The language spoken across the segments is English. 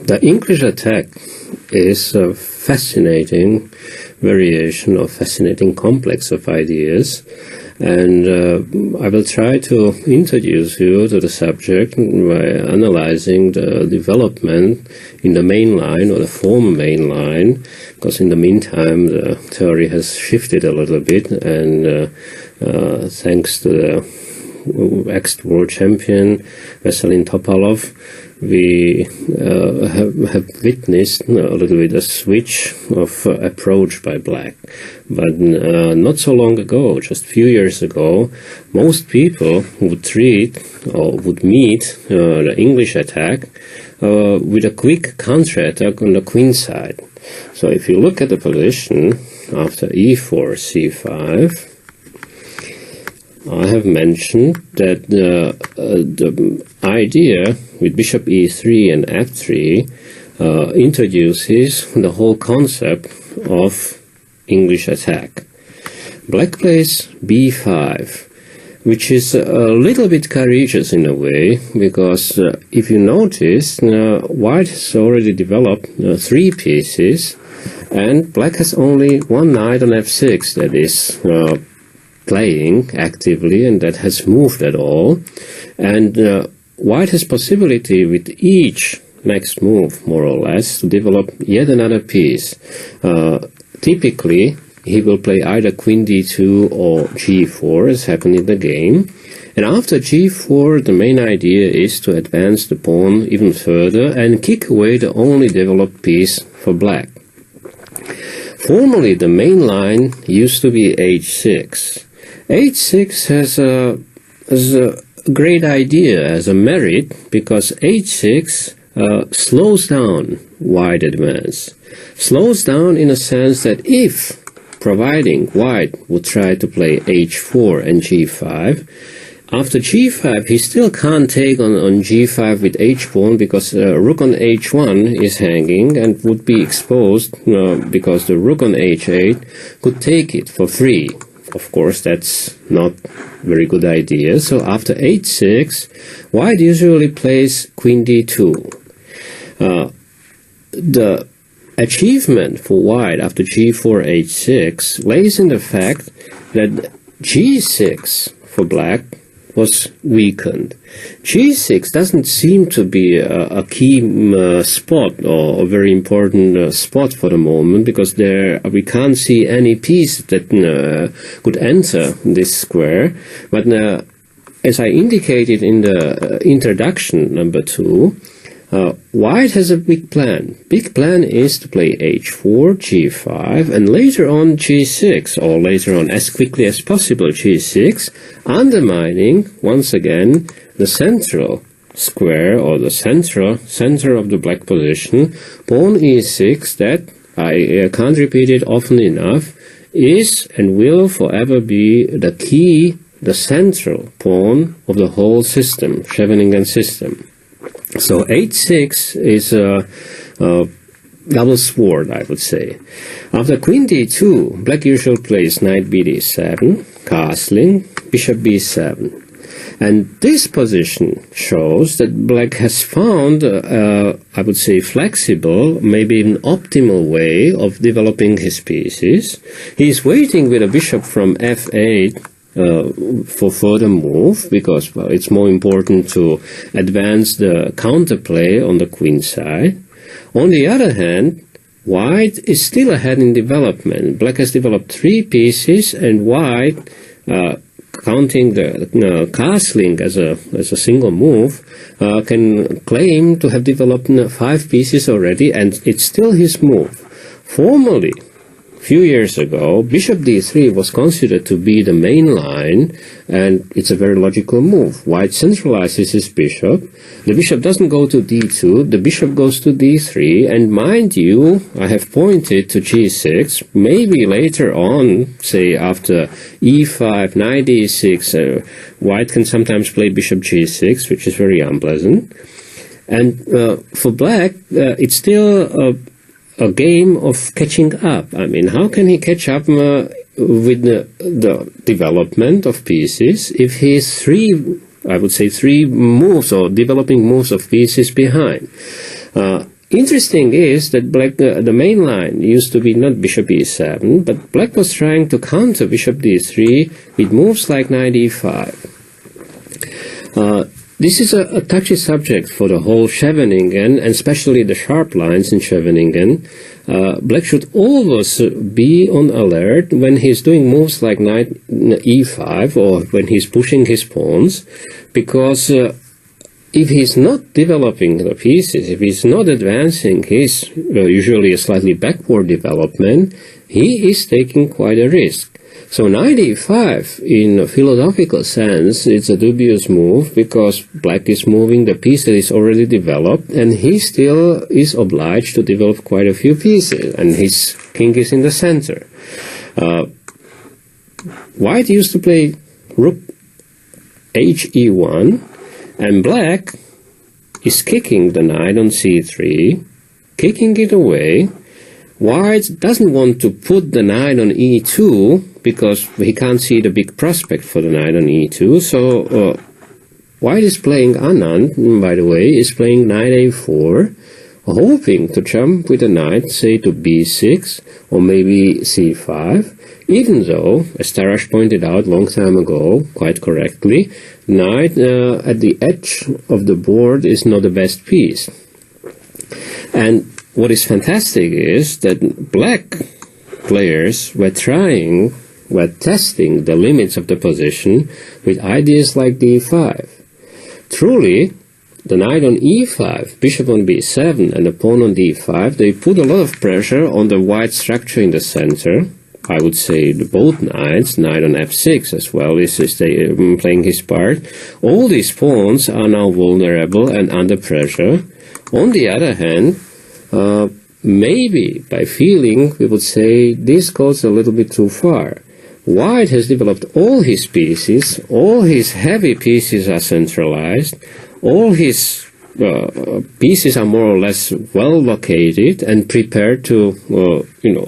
The English attack is a fascinating variation or fascinating complex of ideas, and I will try to introduce you to the subject by analyzing the development in the main line or the former main line, because in the meantime the theory has shifted a little bit, and thanks to the ex-world champion Vasilin Topalov, we have witnessed a little bit a switch of approach by black. But not so long ago, just a few years ago, most people would treat or would meet the English attack with a quick counter-attack on the queen side. So if you look at the position after e4, c5, I have mentioned that the idea with bishop e3 and f3 introduces the whole concept of English attack. Black plays b5, which is a little bit courageous in a way, because if you notice, white has already developed 3 pieces, and black has only one knight on f6 that is playing actively and that has moved at all, and white has possibility with each next move, more or less, to develop yet another piece. Typically he will play either queen d2 or g4, as happened in the game, and after g4 the main idea is to advance the pawn even further and kick away the only developed piece for black. Formerly the main line used to be h6. h6 has a great idea, as a merit, because h6 slows down white advance. Slows down in a sense that if, providing white would try to play h4 and g5, after g5 he still can't take on g5 with h-pawn, because rook on h1 is hanging and would be exposed because the rook on h8 could take it for free. Of course, that's not a very good idea. So after h6, white usually plays queen d2. The achievement for white after g4, h6 lays in the fact that g6 for black was weakened. g6 doesn't seem to be a key spot or a very important spot for the moment, because there we can't see any piece that could enter this square. But as I indicated in the introduction number 2, white has a big plan. Big plan is to play h4, g5, and later on g6, or later on as quickly as possible g6, undermining once again the central square, or the center of the black position. Pawn e6, that I can't repeat it often enough, is and will forever be the key, the central pawn of the whole system, Scheveningen system. So h6 is a double sword, I would say. After queen d2, black usually plays knight bd7, castling, bishop b7. And this position shows that black has found, I would say, flexible, maybe even optimal way of developing his pieces. He's waiting with a bishop from f8 for further move, because, well, it's more important to advance the counterplay on the queen side. On the other hand, white is still ahead in development. Black has developed 3 pieces, and white, counting the castling as a single move, can claim to have developed 5 pieces already, and it's still his move. Formerly, few years ago, bishop d3 was considered to be the main line, and it's a very logical move. White centralizes his bishop. The bishop doesn't go to d2, the bishop goes to d3, and mind you, I have pointed to g6. Maybe later on, say after e5, knight d6, white can sometimes play bishop g6, which is very unpleasant. And for black, it's still a game of catching up. I mean, how can he catch up with the development of pieces if he's 3 moves or developing moves of pieces behind? interesting is that black, the main line used to be not bishop e7, but black was trying to counter bishop d3 with moves like knight e5. This is a touchy subject for the whole Scheveningen, and especially the sharp lines in Scheveningen. Black should always be on alert when he's doing moves like knight e5 or when he's pushing his pawns, because if he's not developing the pieces, if he's not advancing his usually a slightly backward development, he is taking quite a risk. So knight e5, in a philosophical sense, it's a dubious move because black is moving the piece that is already developed, and he still is obliged to develop quite a few pieces, and his king is in the center. White used to play rook he1, and black is kicking the knight on c3, kicking it away. White doesn't want to put the knight on e2 because he can't see the big prospect for the knight on e2. So White is playing Anand, by the way, is playing knight a4, hoping to jump with the knight, say, to b6 or maybe c5, even though, as Tarash pointed out long time ago, quite correctly, knight at the edge of the board is not the best piece. And what is fantastic is that black players were testing the limits of the position with ideas like d5. Truly, the knight on e5, bishop on b7, and the pawn on d5, they put a lot of pressure on the white structure in the center. I would say both knights, knight on f6 as well, is playing his part. All these pawns are now vulnerable and under pressure. On the other hand, maybe by feeling we would say this goes a little bit too far. White has developed all his pieces, all his heavy pieces are centralized, all his pieces are more or less well located and prepared to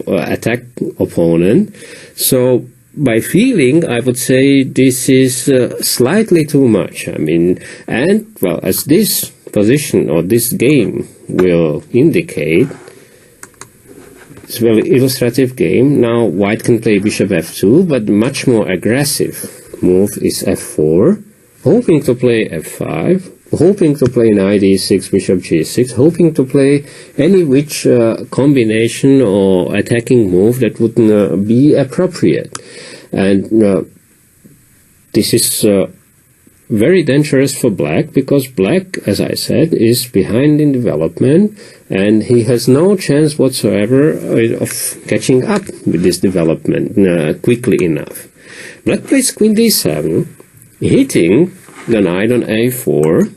attack opponent. So by feeling, I would say this is slightly too much. I mean, and well, as this position or this game will indicate, it's a very illustrative game. Now white can play bishop f2, but much more aggressive move is f4, hoping to play f5, hoping to play knight e6, bishop g6, hoping to play any which combination or attacking move that would be appropriate. And this is very dangerous for black, because black, as I said, is behind in development, and he has no chance whatsoever of catching up with this development quickly enough. Black plays queen d7, hitting the knight on a4.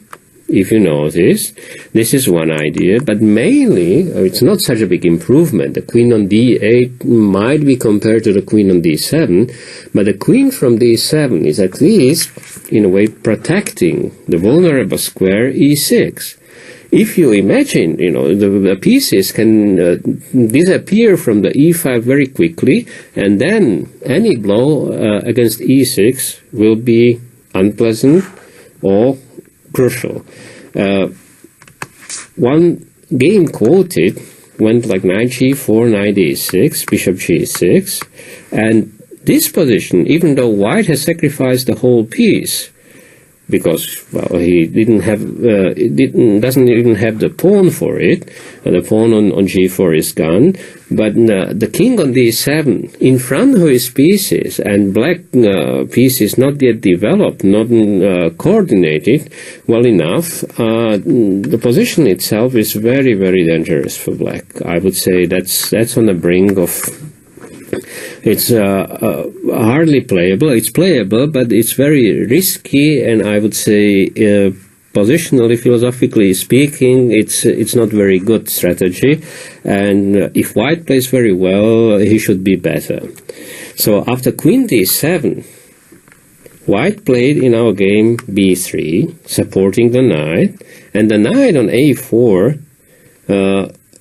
If you notice, this is one idea, but mainly it's not such a big improvement. The queen on d8 might be compared to the queen on d7, but the queen from d7 is at least, in a way, protecting the vulnerable square e6. If you imagine, the pieces can disappear from the e5 very quickly, and then any blow against e6 will be unpleasant or crucial. One game quoted went like knight g4, knight e6, bishop g6, and this position, even though white has sacrificed the whole piece, because he doesn't even have the pawn for it. The pawn on g4 is gone, but the king on d7 in front of his pieces, and black piece is not yet developed, not coordinated well enough. The position itself is very, very dangerous for black. I would say that's on the brink of. It's hardly playable. It's playable, but it's very risky, and I would say, positionally, philosophically speaking, it's not very good strategy. And if white plays very well, he should be better. So after queen d7, white played in our game b3, supporting the knight, and the knight on a4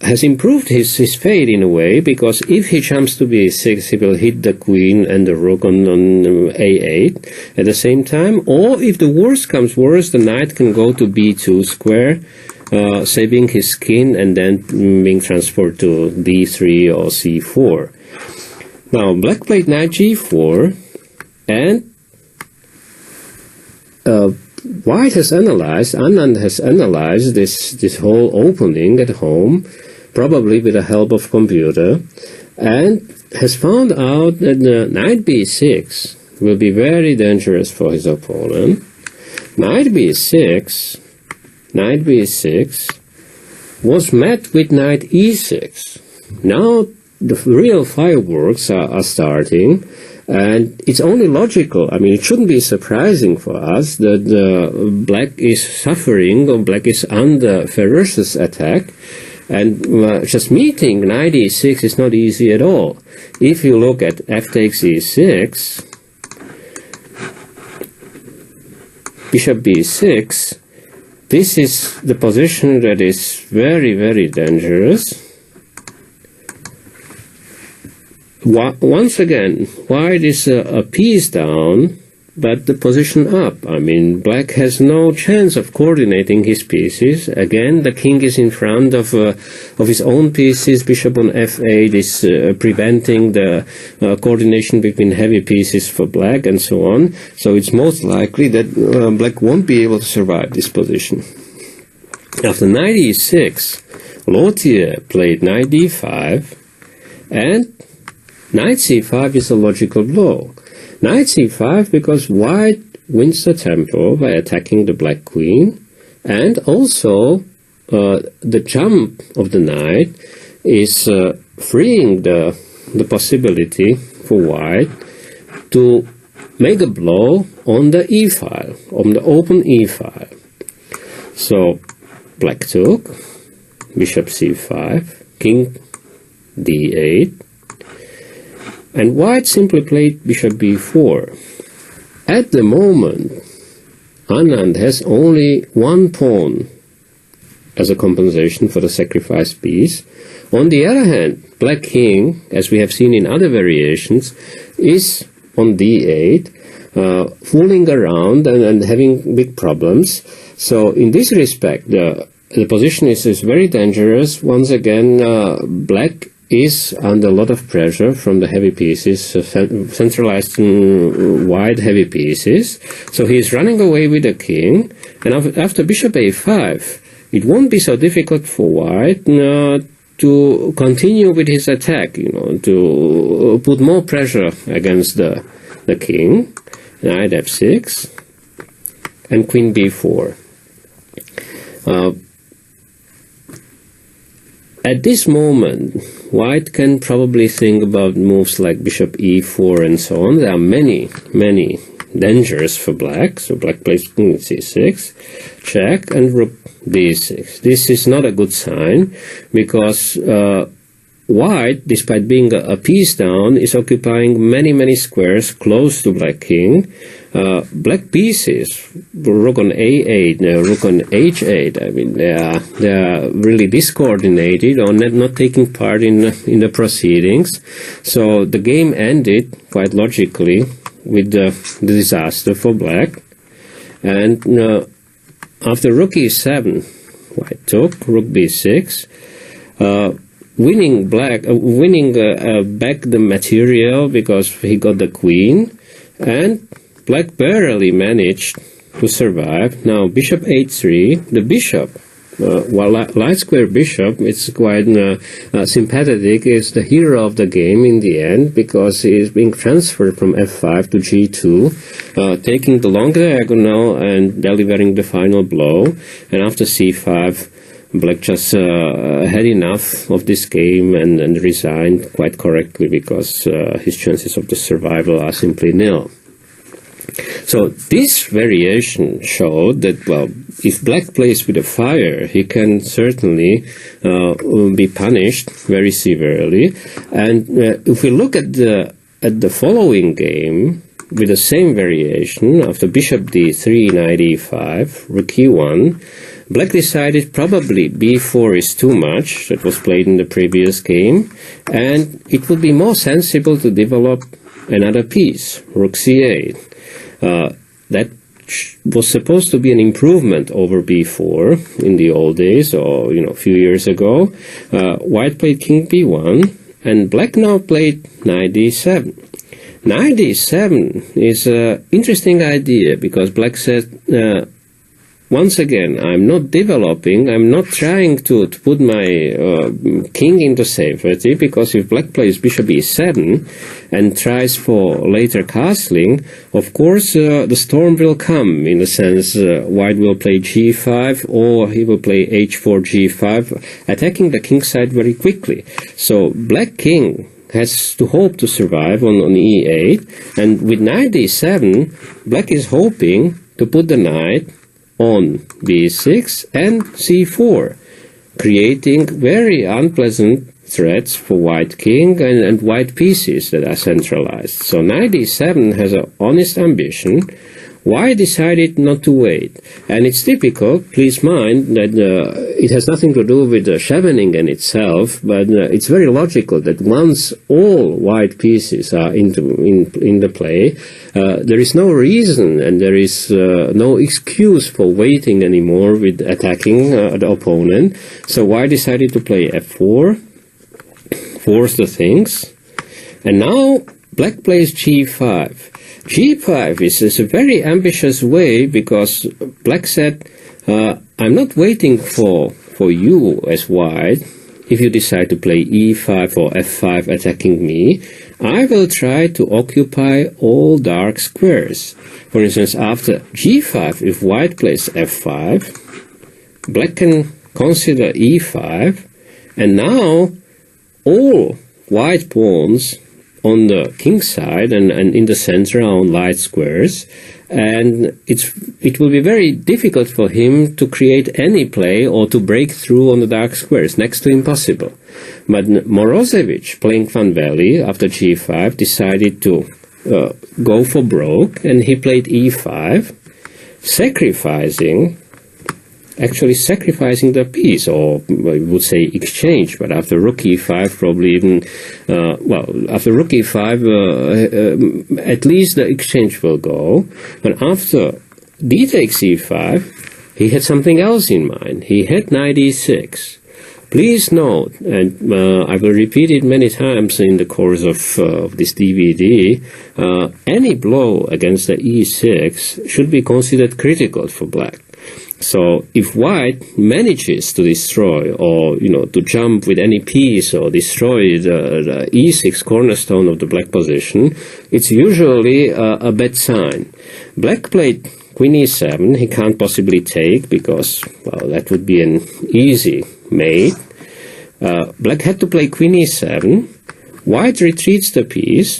has improved his fate in a way, because if he jumps to b6, he will hit the queen and the rook on a8 at the same time, or if the worst comes worse, the knight can go to b2 square, saving his king and then being transferred to d3 or c4. Now black played knight g4, and white has analyzed, Anand has analyzed this whole opening at home, probably with the help of computer, and has found out that the knight b6 will be very dangerous for his opponent. Knight b6 was met with knight e6. Now the real fireworks are starting, and it's only logical. I mean, it shouldn't be surprising for us that black is suffering, or black is under ferocious attack, and just meeting knight e6 is not easy at all. If you look at f takes e6, bishop b6, this is the position that is very, very dangerous. Once again, white is a piece down, but the position up. I mean, black has no chance of coordinating his pieces. Again, the king is in front of his own pieces. Bishop on f8 is preventing the coordination between heavy pieces for black, and so on. So it's most likely that black won't be able to survive this position. After knight e6, Lothier played knight d5, and knight c5 is a logical blow. Knight c5 because white wins the tempo by attacking the black queen, and also the jump of the knight is freeing the possibility for white to make a blow on the e file, on the open e file. So black took, bishop c5, king d8, and white simply played bishop b4. At the moment, Anand has only one pawn as a compensation for the sacrificed piece. On the other hand, black king, as we have seen in other variations, is on d8, fooling around and having big problems. So in this respect, the position is very dangerous. Once again, black is under a lot of pressure from the heavy pieces, centralized wide heavy pieces. So he is running away with the king, and after bishop a5, it won't be so difficult for white to continue with his attack, to put more pressure against the king. Knight f6, and queen b4. At this moment, white can probably think about moves like bishop e4 and so on. There are many, many dangers for black. So black plays king c6, check, and rook d6. This is not a good sign, because white, despite being a piece down, is occupying many, many squares close to black king. Black pieces, rook on a8, rook on h8, I mean, they are really discoordinated or not taking part in the proceedings. So the game ended quite logically with the disaster for black. And after rook e7, white took, rook b6, winning back the material because he got the queen, and black barely managed to survive. Now bishop h3, the bishop, light square bishop, it's quite sympathetic, is the hero of the game in the end, because he is being transferred from f5 to g2, taking the long diagonal and delivering the final blow. And after c5, black just had enough of this game and resigned quite correctly, because his chances of the survival are simply nil. So this variation showed that, well, if black plays with a fire, he can certainly be punished very severely. And if we look at the following game with the same variation, after bishop d3, knight e5, rook e1, black decided probably b4 is too much, that was played in the previous game, and it would be more sensible to develop another piece, rook c8. That was supposed to be an improvement over b4 in the old days, or a few years ago. White played king b1, and black now played knight d7. Knight d7 is an interesting idea, because black said, once again, I'm not developing, I'm not trying to put my king into safety, because if black plays bishop e7 and tries for later castling, of course the storm will come, in the sense white will play g5, or he will play h4, g5, attacking the king side very quickly. So black king has to hope to survive on e8, and with knight d7, black is hoping to put the knight on b6 and c4, creating very unpleasant threats for white king and white pieces that are centralized. So knight d7 has an honest ambition. White decided not to wait, and it's typical. Please mind that it has nothing to do with Scheveningen itself, but it's very logical that once all white pieces are in the play, there is no reason and there is no excuse for waiting anymore with attacking the opponent. So white decided to play f4, force the things, and now black plays g5. G5 is a very ambitious way, because black said, I'm not waiting for you as white. If you decide to play e5 or f5 attacking me, I will try to occupy all dark squares. For instance, after g5, if white plays f5, black can consider e5, and now all white pawns on the king side and in the center are on light squares, and it will be very difficult for him to create any play or to break through on the dark squares, next to impossible. But Morozevich, playing Van Valley after g5, decided to go for broke, and he played e5, actually sacrificing the piece, or I would say exchange, but after rook e5, probably even, after rook e5, at least the exchange will go. But after d takes e5, he had something else in mind. He had knight e6. Please note, and I will repeat it many times in the course of this DVD, any blow against the e6 should be considered critical for black. So if white manages to destroy, or to jump with any piece or destroy the e6 cornerstone of the black position, it's usually a bad sign. Black played queen e7. He can't possibly take, because, well, that would be an easy mate. Black had to play queen e7. White retreats the piece,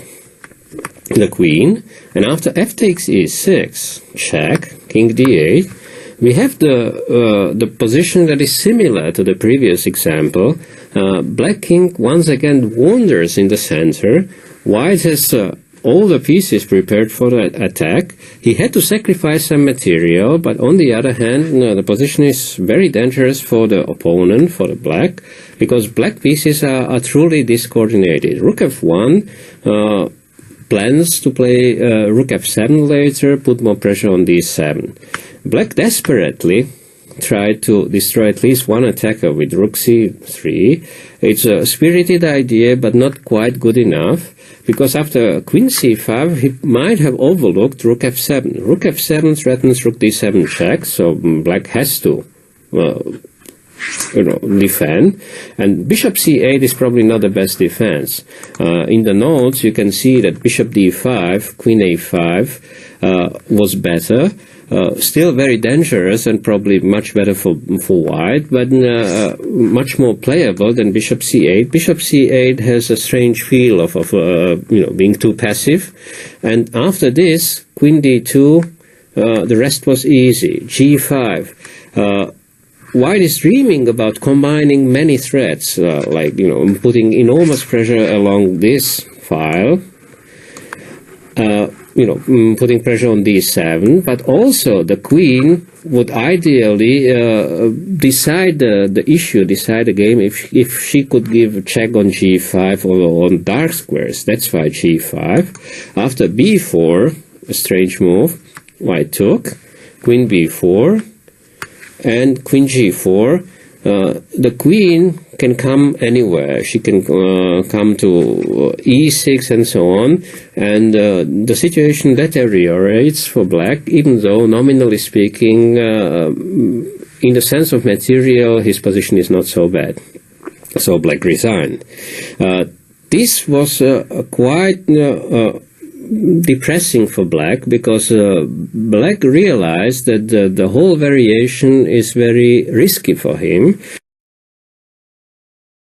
the queen, and after f takes e6, check, king d8, we have the position that is similar to the previous example. Black king once again wanders in the center. White has all the pieces prepared for the attack. He had to sacrifice some material, but on the other hand, the position is very dangerous for the opponent, for the black, because black pieces are truly discoordinated. Rook f1 plans to play rook f7 later, put more pressure on d7. Black desperately tried to destroy at least one attacker with rook c3. It's a spirited idea, but not quite good enough, because after queen c5, he might have overlooked rook f7. Rook f7 threatens rook d7 check, so black has to defend, and bishop c8 is probably not the best defense. In the notes, you can see that bishop d5, queen a5 was better. Still very dangerous and probably much better for white, but much more playable than bishop c8. Bishop c8 has a strange feel of being too passive. And after this, queen d2, the rest was easy. g5. White is dreaming about combining many threats, putting enormous pressure along this file. Putting pressure on d7, but also the queen would ideally decide the game if she could give a check on g5 or on dark squares. That's why g5. After b4, a strange move, white took, queen b4, and queen g4. The queen can come anywhere. She can come to e6 and so on, and the situation deteriorates for black, even though nominally speaking, in the sense of material, his position is not so bad. So black resigned. This was quite depressing for black, because black realized that the whole variation is very risky for him.